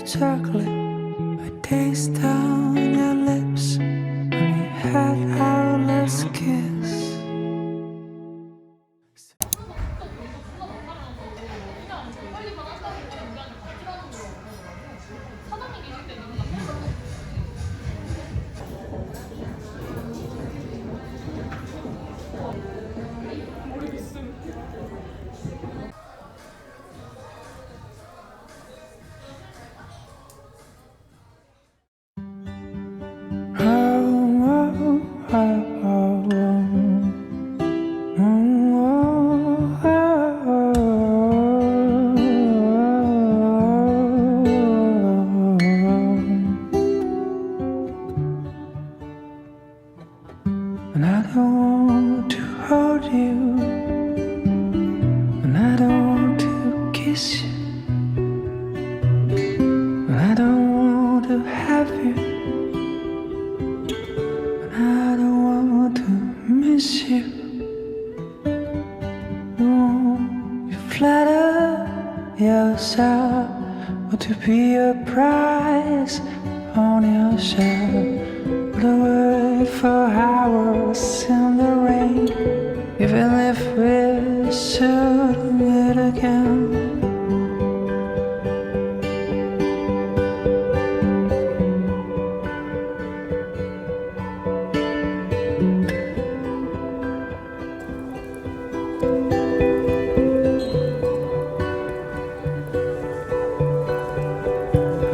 chocolate, I taste on your lips when we had our last kiss. And I don't want to hold you, and I don't want to kiss you, and I don't want to have you, and I don't want to miss you. You flatter yourself or to be a prize on yourself. But I wait for hours in the rain, even if we should meet again.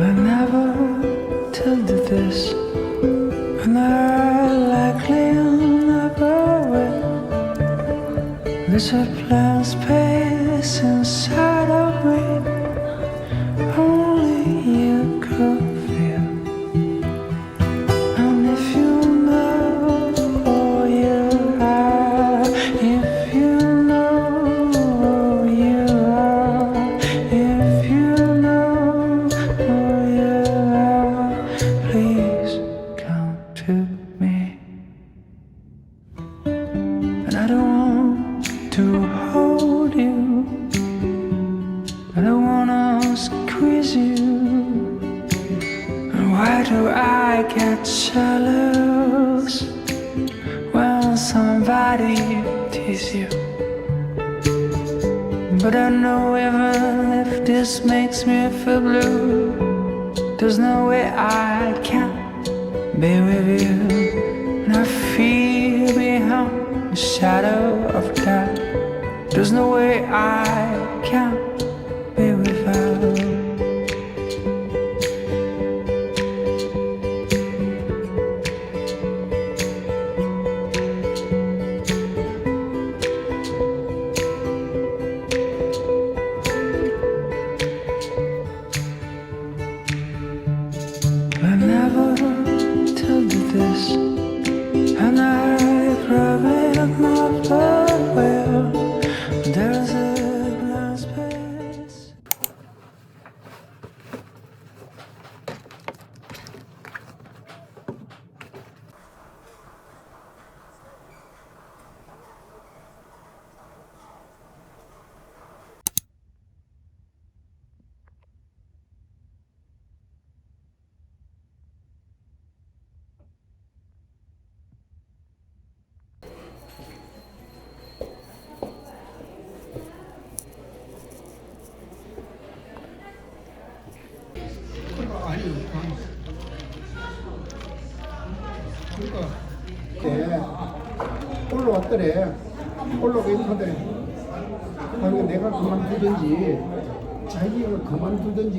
I never told you this, and I likely never will. There's a blank space inside of me, only you could feel. And if you know who you are, if you know who you are, if you know who you are, please come to me. And I don't want to hold you, I don't wanna squeeze you. And why do I get jealous when somebody teases you? But I know even if this makes me feel blue, there's no way I can be with you. And I feel behind the shadow of doubt, there's no way I can be without. I never told you this, and I probably never will. There's a blank space. 올라왔더래. 올라오고 있는데 아니 내가 그만두든지 자기가 그만두든지.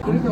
그러니까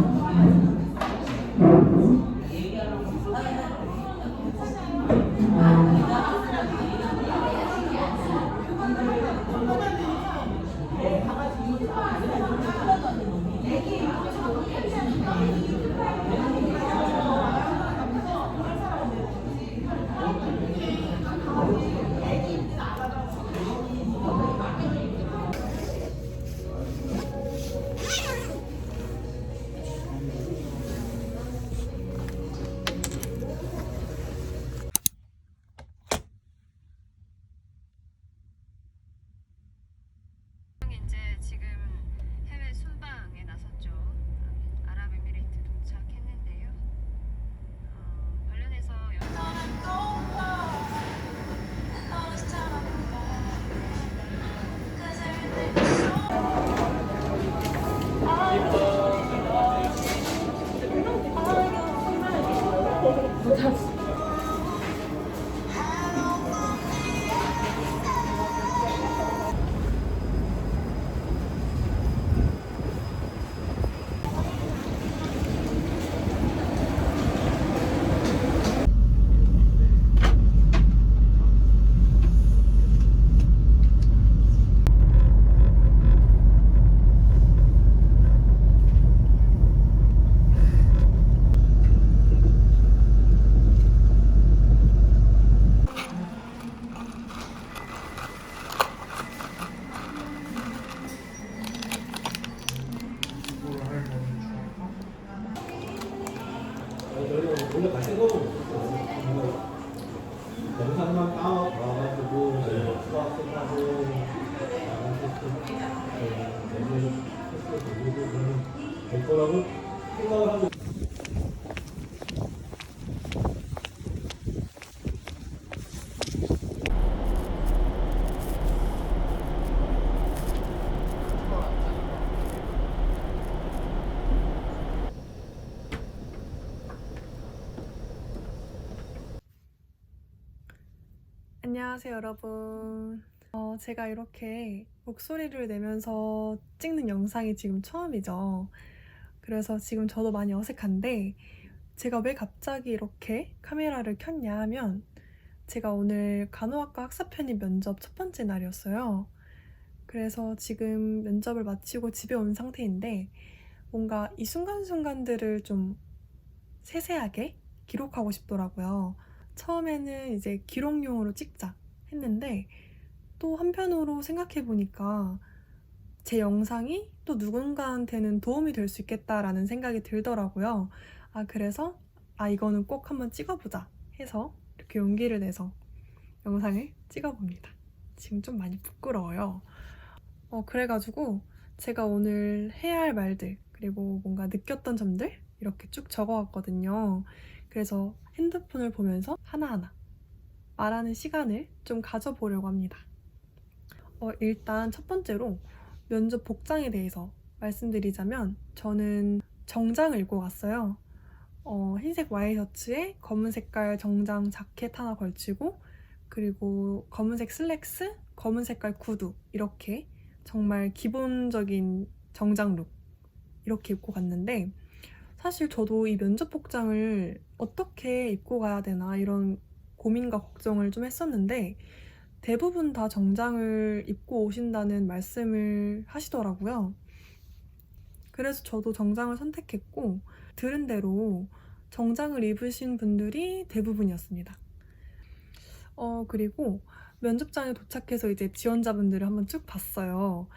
원래 가시고 영상만 따와가지고 수학하고 될 거라고 생각을 하고. 안녕하세요 여러분. 제가 이렇게 목소리를 내면서 찍는 영상이 지금 처음이죠. 그래서 지금 저도 많이 어색한데 제가 왜 갑자기 이렇게 카메라를 켰냐 하면 제가 오늘 간호학과 학사편입 면접 첫 번째 날이었어요. 그래서 지금 면접을 마치고 집에 온 상태인데 뭔가 이 순간순간들을 좀 세세하게 기록하고 싶더라고요. 처음에는 이제 기록용으로 찍자 했는데 또 한편으로 생각해보니까 제 영상이 또 누군가한테는 도움이 될 수 있겠다라는 생각이 들더라고요. 그래서 이거는 꼭 한번 찍어보자 해서 이렇게 용기를 내서 영상을 찍어봅니다. 지금 좀 많이 부끄러워요. 그래가지고 제가 오늘 해야 할 말들 그리고 뭔가 느꼈던 점들 이렇게 쭉 적어왔거든요. 그래서 핸드폰을 보면서 하나하나 말하는 시간을 좀 가져보려고 합니다. 일단 첫 번째로 면접 복장에 대해서 말씀드리자면 저는 정장을 입고 갔어요. 흰색 와이셔츠에 검은 색깔 정장 자켓 하나 걸치고 그리고 검은색 슬랙스, 검은 색깔 구두 이렇게 정말 기본적인 정장 룩 이렇게 입고 갔는데 사실 저도 이 면접 복장을 어떻게 입고 가야 되나 이런 고민과 걱정을 좀 했었는데 대부분 다 정장을 입고 오신다는 말씀을 하시더라고요. 그래서 저도 정장을 선택했고 들은 대로 정장을 입으신 분들이 대부분이었습니다. 그리고 면접장에 도착해서 이제 지원자분들을 한번 쭉 봤어요.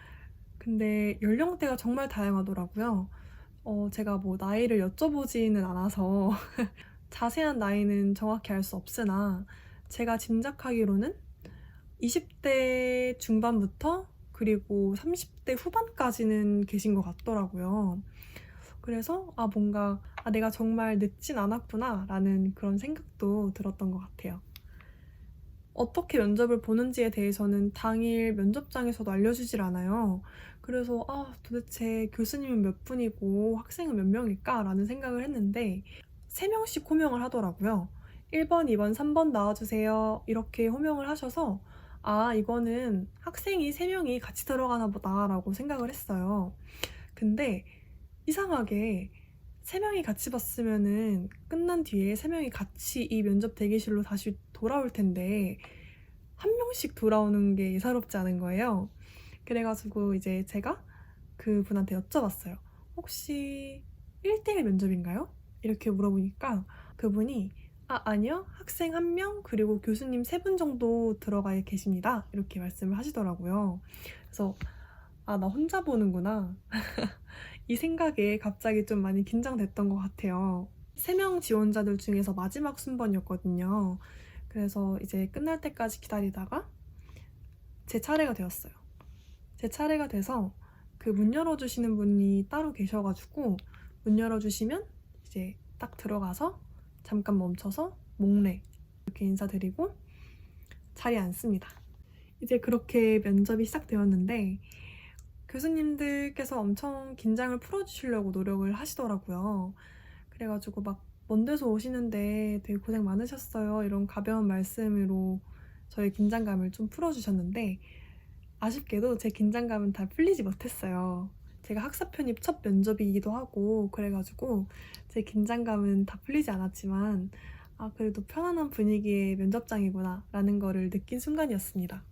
근데 연령대가 정말 다양하더라고요. 제가 뭐 나이를 여쭤보지는 않아서 자세한 나이는 정확히 알 수 없으나 제가 짐작하기로는 20대 중반부터 그리고 30대 후반까지는 계신 것 같더라고요. 그래서 뭔가 내가 정말 늦진 않았구나 라는 그런 생각도 들었던 것 같아요. 어떻게 면접을 보는지에 대해서는 당일 면접장에서도 알려주질 않아요. 그래서 도대체 교수님은 몇 분이고 학생은 몇 명일까? 라는 생각을 했는데 3명씩 호명을 하더라고요. 1번, 2번, 3번 나와주세요. 이렇게 호명을 하셔서 이거는 학생이 3명이 같이 들어가나 보다 라고 생각을 했어요. 근데 이상하게 3명이 같이 봤으면은 끝난 뒤에 3명이 같이 이 면접 대기실로 다시 돌아올 텐데 한 명씩 돌아오는 게 예사롭지 않은 거예요. 그래가지고 이제 제가 그분한테 여쭤봤어요. 혹시 1대1 면접인가요? 이렇게 물어보니까 그분이 아니요. 학생 1명 그리고 교수님 3분 정도 들어가 계십니다. 이렇게 말씀을 하시더라고요. 그래서 나 혼자 보는구나. 이 생각에 갑자기 좀 많이 긴장됐던 것 같아요. 3명 지원자들 중에서 마지막 순번이었거든요. 그래서 이제 끝날 때까지 기다리다가 제 차례가 되었어요. 제 차례가 돼서 그 문 열어주시는 분이 따로 계셔가지고 문 열어주시면 이제 딱 들어가서 잠깐 멈춰서 목례 이렇게 인사드리고 자리에 앉습니다. 이제 그렇게 면접이 시작되었는데 교수님들께서 엄청 긴장을 풀어주시려고 노력을 하시더라고요. 그래가지고 막 먼 데서 오시는데 되게 고생 많으셨어요. 이런 가벼운 말씀으로 저의 긴장감을 좀 풀어주셨는데 아쉽게도 제 긴장감은 다 풀리지 못했어요. 제가 학사 편입 첫 면접이기도 하고 그래가지고 제 긴장감은 다 풀리지 않았지만 그래도 편안한 분위기의 면접장이구나 라는 거를 느낀 순간이었습니다.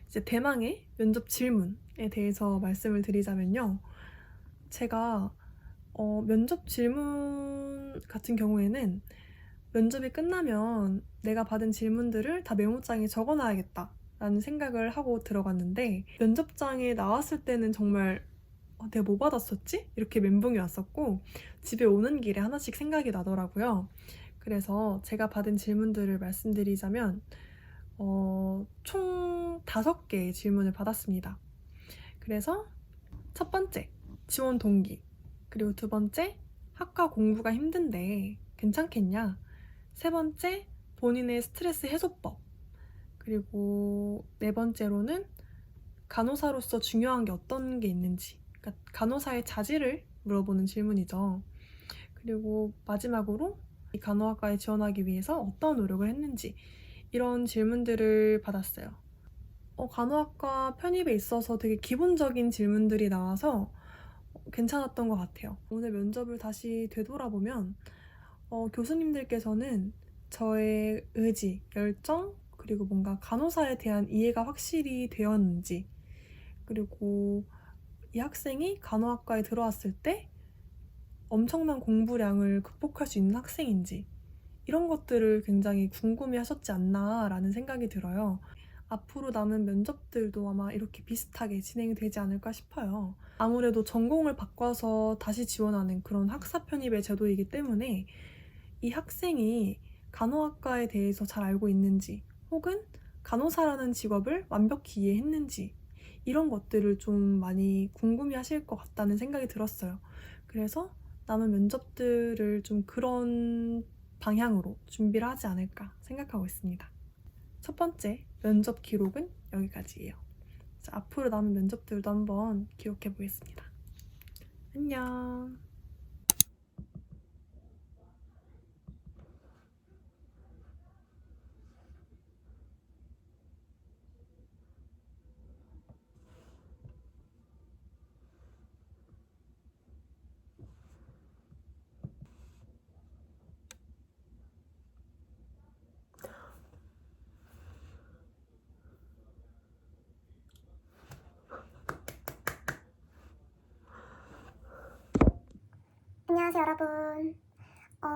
이제 대망의 면접 질문에 대해서 말씀을 드리자면요. 제가 면접 질문 같은 경우에는 면접이 끝나면 내가 받은 질문들을 다 메모장에 적어놔야겠다 라는 생각을 하고 들어갔는데 면접장에 나왔을 때는 정말 내가 뭐 받았었지? 이렇게 멘붕이 왔었고 집에 오는 길에 하나씩 생각이 나더라고요. 그래서 제가 받은 질문들을 말씀드리자면 총 5개의 질문을 받았습니다. 그래서 첫 번째, 지원 동기. 그리고 두 번째, 학과 공부가 힘든데 괜찮겠냐? 세 번째, 본인의 스트레스 해소법. 그리고 네 번째로는 간호사로서 중요한 게 어떤 게 있는지. 그러니까 간호사의 자질을 물어보는 질문이죠. 그리고 마지막으로 이 간호학과에 지원하기 위해서 어떤 노력을 했는지 이런 질문들을 받았어요. 간호학과 편입에 있어서 되게 기본적인 질문들이 나와서 괜찮았던 것 같아요. 오늘 면접을 다시 되돌아보면 교수님들께서는 저의 의지, 열정, 그리고 뭔가 간호사에 대한 이해가 확실히 되었는지, 그리고 이 학생이 간호학과에 들어왔을 때 엄청난 공부량을 극복할 수 있는 학생인지 이런 것들을 굉장히 궁금해 하셨지 않나 라는 생각이 들어요. 앞으로 남은 면접들도 아마 이렇게 비슷하게 진행이 되지 않을까 싶어요. 아무래도 전공을 바꿔서 다시 지원하는 그런 학사 편입의 제도이기 때문에 이 학생이 간호학과에 대해서 잘 알고 있는지 혹은 간호사라는 직업을 완벽히 이해했는지 이런 것들을 좀 많이 궁금해 하실 것 같다는 생각이 들었어요. 그래서 남은 면접들을 좀 그런 방향으로 준비를 하지 않을까 생각하고 있습니다. 첫 번째 면접 기록은 여기까지예요. 자, 앞으로 남은 면접들도 한번 기록해 보겠습니다. 안녕. 안녕하세요 여러분.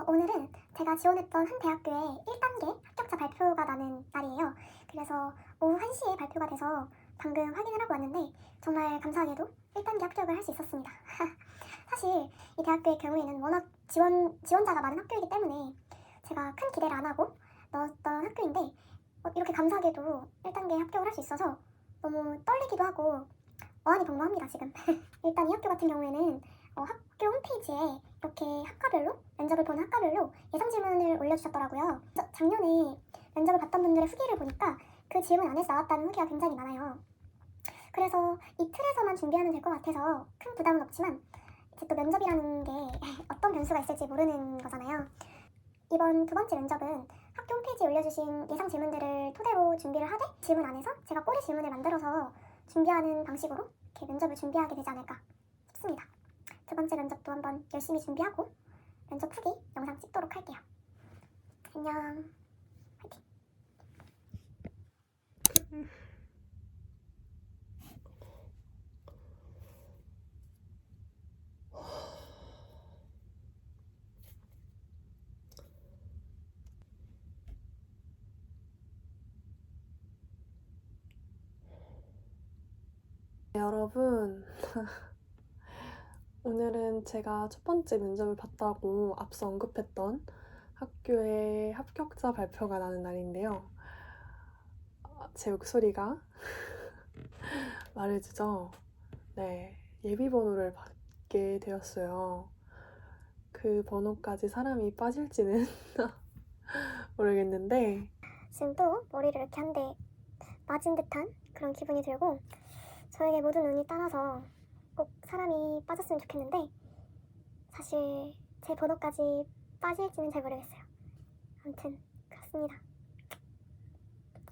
오늘은 제가 지원했던 한 대학교의 1단계 합격자 발표가 나는 날이에요. 그래서 오후 1시에 발표가 돼서 방금 확인을 하고 왔는데 정말 감사하게도 1단계 합격을 할 수 있었습니다. 사실 이 대학교의 경우에는 워낙 지원자가 많은 학교이기 때문에 제가 큰 기대를 안 하고 넣었던 학교인데 이렇게 감사하게도 1단계에 합격을 할 수 있어서 너무 떨리기도 하고 어안이 벙벙합니다 지금. 일단 이 학교 같은 경우에는 학교 홈페이지에 이렇게 학과별로 면접을 보는 학과별로 예상 질문을 올려주셨더라고요. 작년에 면접을 봤던 분들의 후기를 보니까 그 질문 안에서 나왔다는 후기가 굉장히 많아요. 그래서 이 틀에서만 준비하면 될 것 같아서 큰 부담은 없지만 이제 또 면접이라는 게 어떤 변수가 있을지 모르는 거잖아요. 이번 두 번째 면접은 학교 홈페이지에 올려주신 예상 질문들을 토대로 준비를 하되 질문 안에서 제가 꼬리 질문을 만들어서 준비하는 방식으로 이렇게 면접을 준비하게 되지 않을까 싶습니다. 두 번째 면접도 한번 열심히 준비하고 면접 후기 영상 찍도록 할게요. 안녕. 화이팅. 여러분 오늘은 제가 첫 번째 면접을 봤다고 앞서 언급했던 학교의 합격자 발표가 나는 날인데요. 제 목소리가 말해주죠. 네, 예비번호를 받게 되었어요. 그 번호까지 사람이 빠질지는 모르겠는데 지금 또 머리를 이렇게 한 대 맞은 듯한 그런 기분이 들고 저에게 모든 운이 따라서 꼭 사람이 빠졌으면 좋겠는데 사실 제 번호까지 빠질지는 잘 모르겠어요. 아무튼 그렇습니다.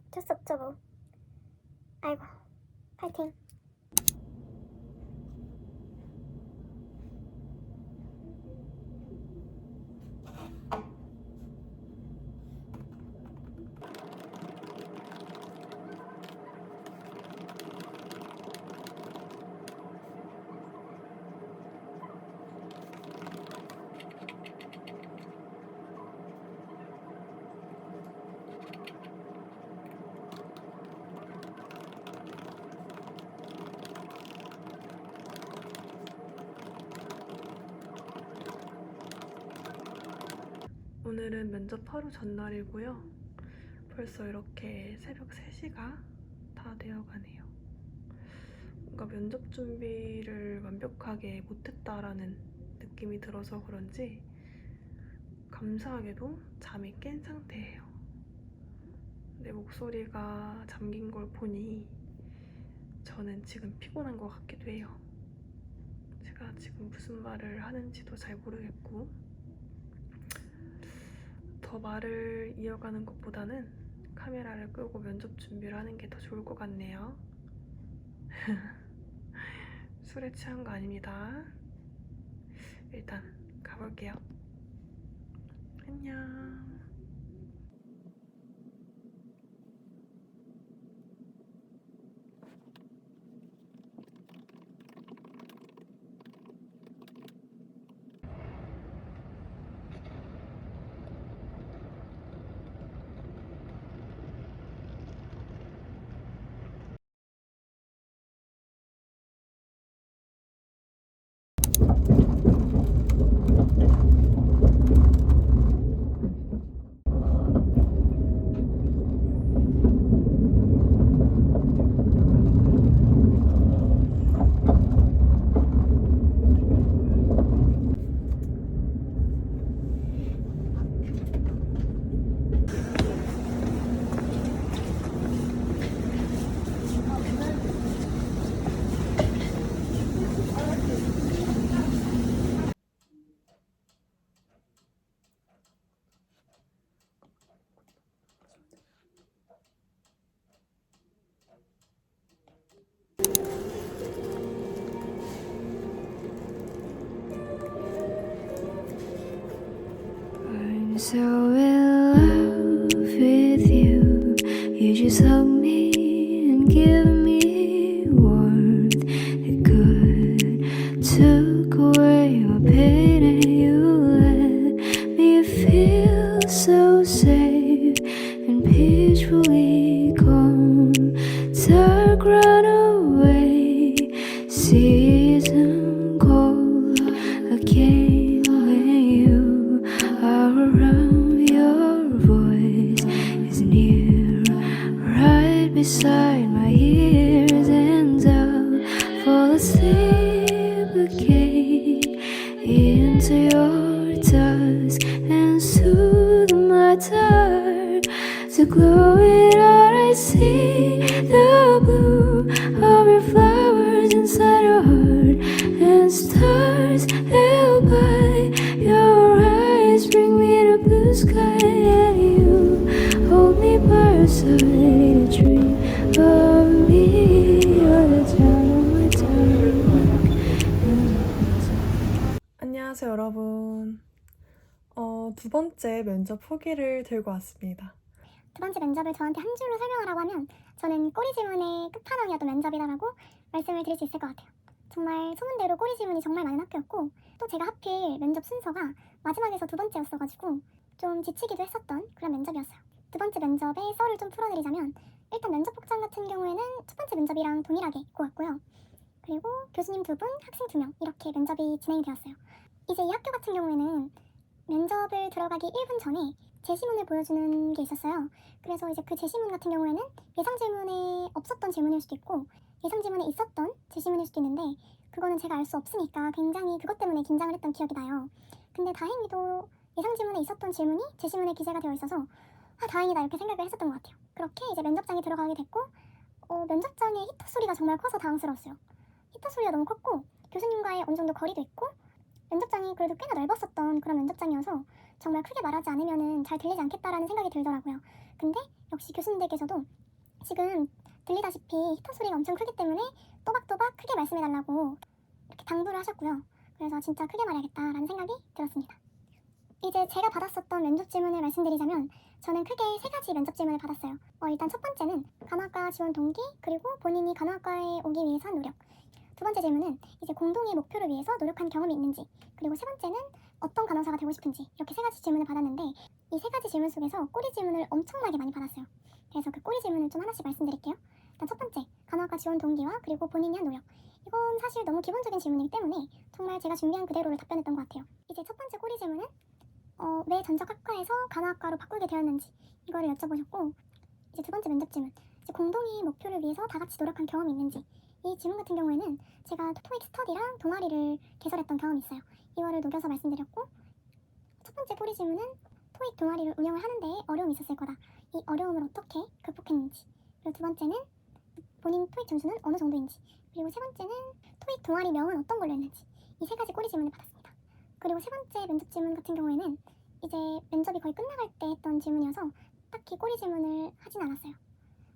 어쩔 수 없죠 뭐. 아이고, 파이팅. 오늘은 면접 하루 전날이고요. 벌써 이렇게 새벽 3시가 다 되어가네요. 뭔가 면접 준비를 완벽하게 못했다라는 느낌이 들어서 그런지 감사하게도 잠이 깬 상태예요. 내 목소리가 잠긴 걸 보니 저는 지금 피곤한 것 같기도 해요. 제가 지금 무슨 말을 하는지도 잘 모르겠고 더 말을 이어가는 것보다는 카메라를 끄고 면접 준비를 하는 게 더 좋을 것 같네요. 술에 취한 거 아닙니다. 일단 가볼게요. 안녕. I'm so in love with you. You just hug me and give me warmth. It could took away my pain and you let me feel so safe and peacefully calm. Dark run away, season cold again when you are around. Your voice is near, right beside my ears, and I'll fall asleep again into your dusk and soothe my dark. To glow it out, I see the blue of your flowers inside your heart, and stars held by your eyes bring me to blue sky. And you hold me by your side to dream of me. You're the time of my dark. 안녕하세요 여러분. 두 번째 면접 후기를 들고 왔습니다. 두 번째 면접을 저한테 한 줄로 설명하라고 하면 저는 꼬리 질문의 끝판왕이었던 면접이다라고 말씀을 드릴 수 있을 것 같아요. 정말 소문대로 꼬리 질문이 정말 많은 학교였고, 또 제가 하필 면접 순서가 마지막에서 두 번째였어가지고 좀 지치기도 했었던 그런 면접이었어요. 두 번째 면접의 썰을 좀 풀어드리자면, 일단 면접 복장 같은 경우에는 첫 번째 면접이랑 동일하게 입고 왔고요. 그리고 교수님 2분, 학생 2명 이렇게 면접이 진행이 되었어요. 이제 이 학교 같은 경우에는 면접을 들어가기 1분 전에 제시문을 보여주는 게 있었어요. 그래서 이제 그 제시문 같은 경우에는 예상 질문에 없었던 질문일 수도 있고 예상 질문에 있었던 제시문일 수도 있는데, 그거는 제가 알 수 없으니까 굉장히 그것 때문에 긴장을 했던 기억이 나요. 근데 다행히도 예상 질문에 있었던 질문이 제시문에 기재가 되어 있어서 다행이다 이렇게 생각을 했었던 것 같아요. 그렇게 이제 면접장에 들어가게 됐고, 면접장의 히터 소리가 정말 커서 당황스러웠어요. 히터 소리가 너무 컸고 교수님과의 어느 정도 거리도 있고 면접장이 그래도 꽤나 넓었었던 그런 면접장이어서 정말 크게 말하지 않으면 잘 들리지 않겠다라는 생각이 들더라고요. 근데 역시 교수님들께서도 지금 들리다시피 히터 소리가 엄청 크기 때문에 또박또박 크게 말씀해달라고 이렇게 당부를 하셨고요. 그래서 진짜 크게 말해야겠다라는 생각이 들었습니다. 이제 제가 받았었던 면접 질문을 말씀드리자면 저는 크게 3가지 면접 질문을 받았어요. 일단 첫 번째는 간호학과 지원 동기, 그리고 본인이 간호학과에 오기 위해서 한 노력. 두 번째 질문은 이제 공동의 목표를 위해서 노력한 경험이 있는지, 그리고 세 번째는 어떤 간호사가 되고 싶은지, 이렇게 3가지 질문을 받았는데 이 3가지 질문 속에서 꼬리 질문을 엄청나게 많이 받았어요. 그래서 그 꼬리 질문을 좀 하나씩 말씀드릴게요. 일단 첫 번째, 간호학과 지원 동기와 그리고 본인이 한 노력. 이건 사실 너무 기본적인 질문이기 때문에 정말 제가 준비한 그대로를 답변했던 것 같아요. 이제 첫 번째 꼬리 질문은 왜 전적 학과에서 간호학과로 바꾸게 되었는지 이거를 여쭤보셨고, 이제 두 번째 면접 질문, 이제 공동의 목표를 위해서 다 같이 노력한 경험이 있는지. 이 질문 같은 경우에는 제가 토익 스터디랑 동아리를 개설했던 경험이 있어요. 이거를 녹여서 말씀드렸고, 첫 번째 꼬리 질문은 토익 동아리를 운영을 하는데 어려움이 있었을 거다. 이 어려움을 어떻게 극복했는지. 그리고 두 번째는 본인 토익 점수는 어느 정도인지. 그리고 세 번째는 토익 동아리 명은 어떤 걸로 했는지. 이 3가지 꼬리 질문을 받았습니다. 그리고 세 번째 면접 질문 같은 경우에는 이제 면접이 거의 끝나갈 때 했던 질문이어서 딱히 꼬리 질문을 하진 않았어요.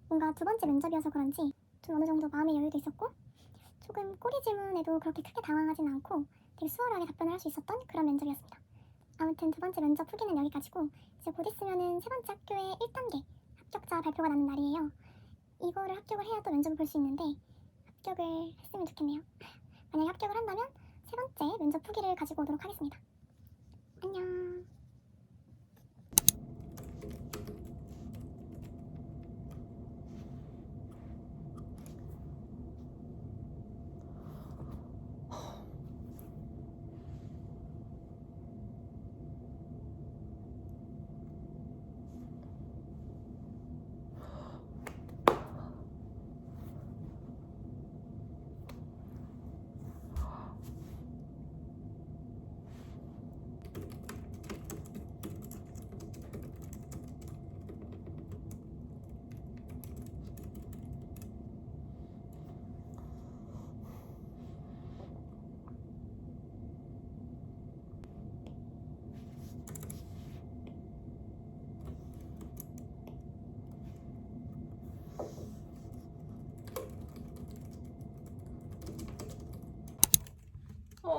뭔가 두 번째 면접이어서 그런지 좀 어느 정도 마음의 여유도 있었고, 조금 꼬리 질문에도 그렇게 크게 당황하진 않고 되게 수월하게 답변을 할 수 있었던 그런 면접이었습니다. 아무튼 두 번째 면접 후기는 여기까지고, 이제 곧 있으면은 세 번째 학교의 1단계 합격자 발표가 나는 날이에요. 이거를 합격을 해야 또 면접을 볼 수 있는데 합격을 했으면 좋겠네요. 만약에 합격을 한다면 세 번째 면접 후기를 가지고 오도록 하겠습니다. 안녕.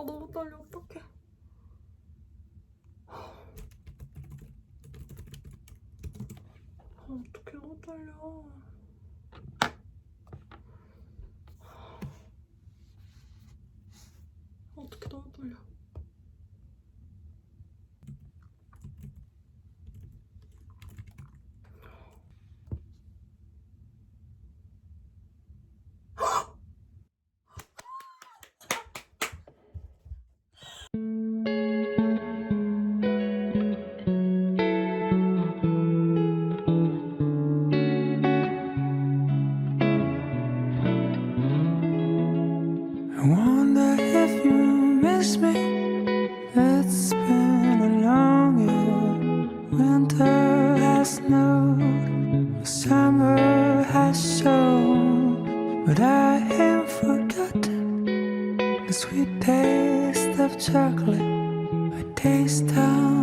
너무 떨려. 어떡해. 어떡해, 너무 떨려. 어떡해, 너무 떨려. I wonder if you miss me. It's been a long year. Winter has snowed, summer has shown, but I haven't forgotten the sweet taste of chocolate. I taste of